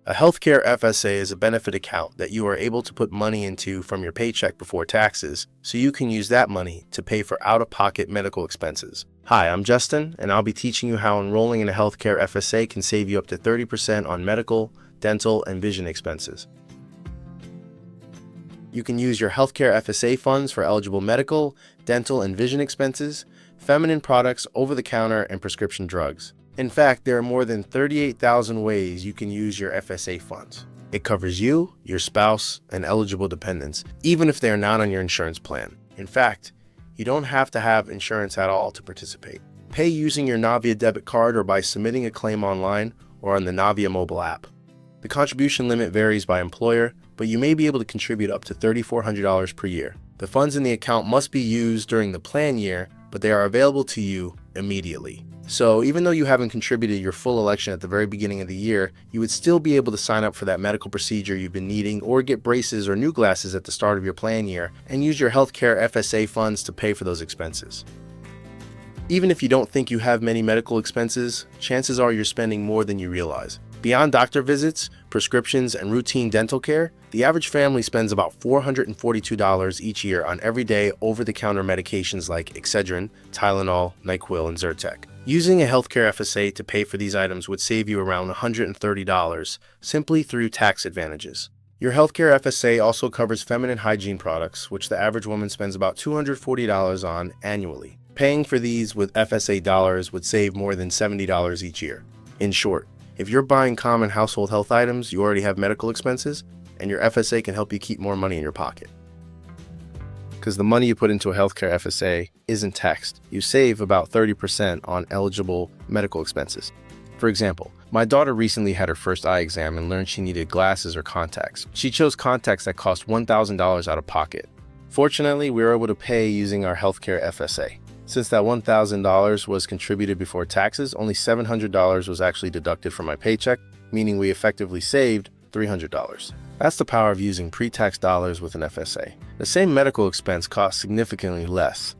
A healthcare FSA is a benefit account that you are able to put money into from your paycheck before taxes, so you can use that money to pay for out-of-pocket medical expenses. Hi, I'm Justin, and I'll be teaching you how enrolling in a healthcare FSA can save you up to 30% on medical, dental, and vision expenses. You can use your healthcare FSA funds for eligible medical, dental, and vision expenses, feminine products, over-the-counter, and prescription drugs. In fact, there are more than 38,000 ways you can use your FSA funds. It covers you, your spouse, and eligible dependents, even if they are not on your insurance plan. In fact, you don't have to have insurance at all to participate. Pay using your Navia debit card or by submitting a claim online or on the Navia mobile app. The contribution limit varies by employer, but you may be able to contribute up to $3,400 per year. The funds in the account must be used during the plan year, but they are available to you immediately. So even though you haven't contributed your full election at the very beginning of the year, you would still be able to sign up for that medical procedure you've been needing or get braces or new glasses at the start of your plan year and use your healthcare FSA funds to pay for those expenses. Even if you don't think you have many medical expenses, chances are you're spending more than you realize. Beyond doctor visits, prescriptions, and routine dental care, the average family spends about $442 each year on everyday over-the-counter medications like Excedrin, Tylenol, NyQuil, and Zyrtec. Using a healthcare FSA to pay for these items would save you around $130 simply through tax advantages. Your healthcare FSA also covers feminine hygiene products, which the average woman spends about $240 on annually. Paying for these with FSA dollars would save more than $70 each year. In short, if you're buying common household health items, you already have medical expenses, and your FSA can help you keep more money in your pocket. Because the money you put into a healthcare FSA isn't taxed. You save about 30% on eligible medical expenses. For example, my daughter recently had her first eye exam and learned she needed glasses or contacts. She chose contacts that cost $1,000 out of pocket. Fortunately, we were able to pay using our healthcare FSA. Since that $1,000 was contributed before taxes, only $700 was actually deducted from my paycheck, meaning we effectively saved $300. That's the power of using pre-tax dollars with an FSA. The same medical expense costs significantly less.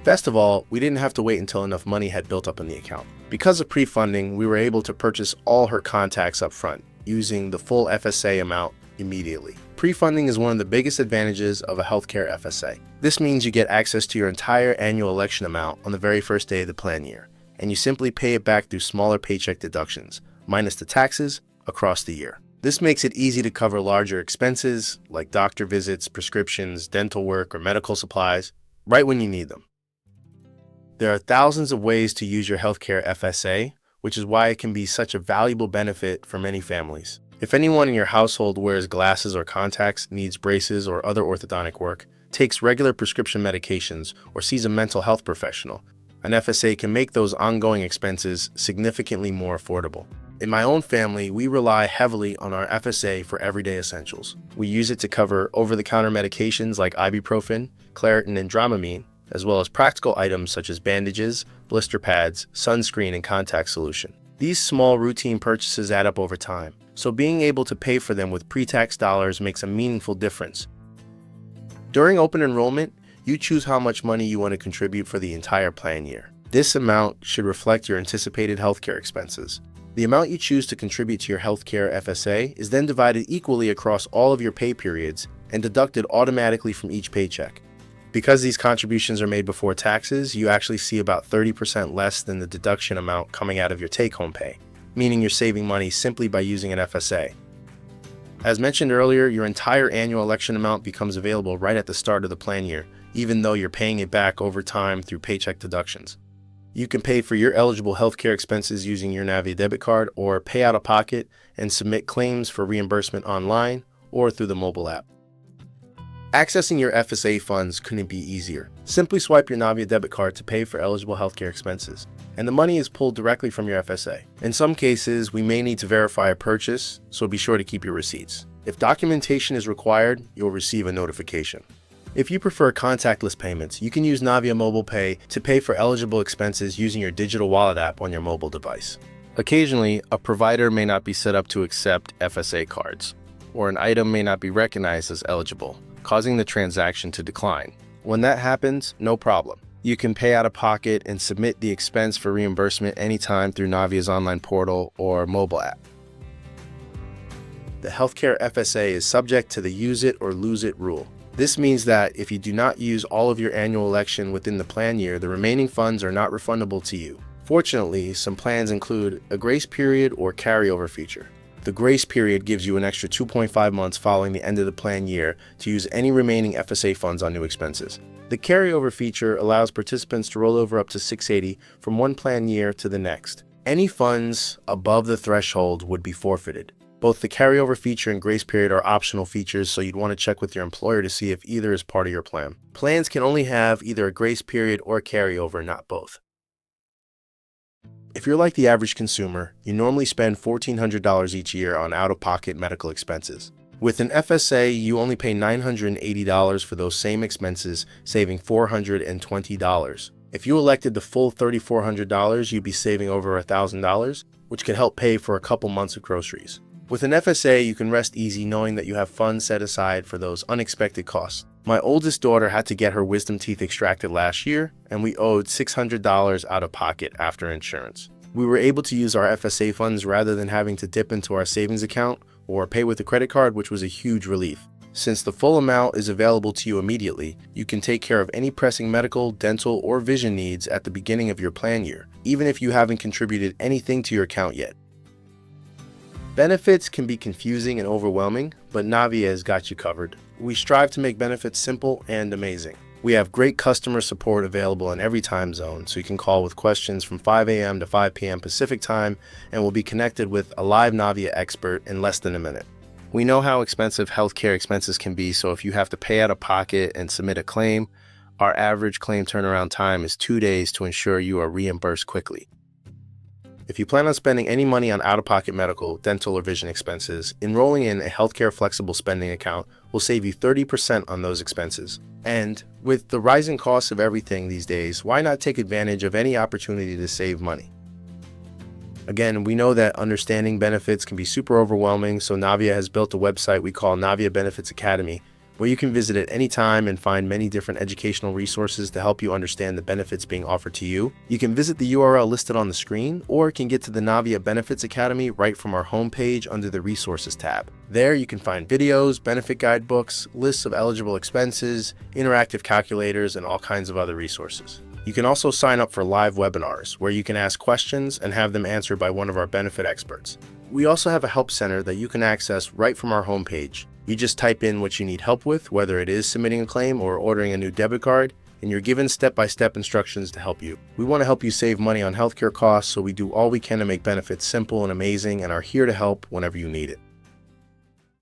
Best of all, we didn't have to wait until enough money had built up in the account. Because of pre-funding, we were able to purchase all her contacts up front, using the full FSA amount immediately. Pre-funding is one of the biggest advantages of a healthcare FSA. This means you get access to your entire annual election amount on the very first day of the plan year, and you simply pay it back through smaller paycheck deductions, minus the taxes, across the year. This makes it easy to cover larger expenses like doctor visits, prescriptions, dental work, or medical supplies right when you need them. There are thousands of ways to use your healthcare FSA, which is why it can be such a valuable benefit for many families. If anyone in your household wears glasses or contacts, needs braces or other orthodontic work, takes regular prescription medications, or sees a mental health professional, an FSA can make those ongoing expenses significantly more affordable. In my own family, we rely heavily on our FSA for everyday essentials. We use it to cover over-the-counter medications like ibuprofen, Claritin, and Dramamine, as well as practical items such as bandages, blister pads, sunscreen, and contact solution. These small routine purchases add up over time, so being able to pay for them with pre-tax dollars makes a meaningful difference. During open enrollment, you choose how much money you want to contribute for the entire plan year. This amount should reflect your anticipated healthcare expenses. The amount you choose to contribute to your healthcare FSA is then divided equally across all of your pay periods and deducted automatically from each paycheck. Because these contributions are made before taxes, you actually see about 30% less than the deduction amount coming out of your take-home pay, meaning you're saving money simply by using an FSA. As mentioned earlier, your entire annual election amount becomes available right at the start of the plan year, even though you're paying it back over time through paycheck deductions. You can pay for your eligible healthcare expenses using your Navia debit card or pay out of pocket and submit claims for reimbursement online or through the mobile app. Accessing your FSA funds couldn't be easier. Simply swipe your Navia debit card to pay for eligible healthcare expenses, and the money is pulled directly from your FSA. In some cases, we may need to verify a purchase, so be sure to keep your receipts. If documentation is required, you'll receive a notification. If you prefer contactless payments, you can use Navia Mobile Pay to pay for eligible expenses using your digital wallet app on your mobile device. Occasionally, a provider may not be set up to accept FSA cards, or an item may not be recognized as eligible, causing the transaction to decline. When that happens, no problem. You can pay out of pocket and submit the expense for reimbursement anytime through Navia's online portal or mobile app. The healthcare FSA is subject to the use it or lose it rule. This means that if you do not use all of your annual election within the plan year, the remaining funds are not refundable to you. Fortunately, some plans include a grace period or carryover feature. The grace period gives you an extra 2.5 months following the end of the plan year to use any remaining FSA funds on new expenses. The carryover feature allows participants to roll over up to $680 from one plan year to the next. Any funds above the threshold would be forfeited. Both the carryover feature and grace period are optional features, so you'd want to check with your employer to see if either is part of your plan. Plans can only have either a grace period or a carryover, not both. If you're like the average consumer, you normally spend $1,400 each year on out-of-pocket medical expenses. With an FSA, you only pay $980 for those same expenses, saving $420. If you elected the full $3,400, you'd be saving over $1,000, which could help pay for a couple months of groceries. With an FSA, you can rest easy knowing that you have funds set aside for those unexpected costs. My oldest daughter had to get her wisdom teeth extracted last year, and we owed $600 out of pocket after insurance. We were able to use our FSA funds rather than having to dip into our savings account or pay with a credit card, which was a huge relief. Since the full amount is available to you immediately, you can take care of any pressing medical, dental, or vision needs at the beginning of your plan year, even if you haven't contributed anything to your account yet. Benefits can be confusing and overwhelming, but Navia has got you covered. We strive to make benefits simple and amazing. We have great customer support available in every time zone, so you can call with questions from 5 a.m. to 5 p.m. Pacific time, and we'll be connected with a live Navia expert in less than a minute. We know how expensive healthcare expenses can be, so if you have to pay out of pocket and submit a claim, our average claim turnaround time is 2 days to ensure you are reimbursed quickly. If you plan on spending any money on out-of-pocket medical, dental, or vision expenses, enrolling in a healthcare flexible spending account will save you 30% on those expenses. And with the rising costs of everything these days, why not take advantage of any opportunity to save money? Again, we know that understanding benefits can be super overwhelming, so Navia has built a website we call Navia Benefits Academy, where you can visit at any time and find many different educational resources to help you understand the benefits being offered to you. You can visit the URL listed on the screen, or can get to the Navia Benefits Academy right from our homepage under the Resources tab. There you can find videos, benefit guidebooks, lists of eligible expenses, interactive calculators, and all kinds of other resources. You can also sign up for live webinars, where you can ask questions and have them answered by one of our benefit experts. We also have a help center that you can access right from our homepage. You just type in what you need help with, whether it is submitting a claim or ordering a new debit card, and you're given step-by-step instructions to help you. We want to help you save money on healthcare costs, so we do all we can to make benefits simple and amazing and are here to help whenever you need it.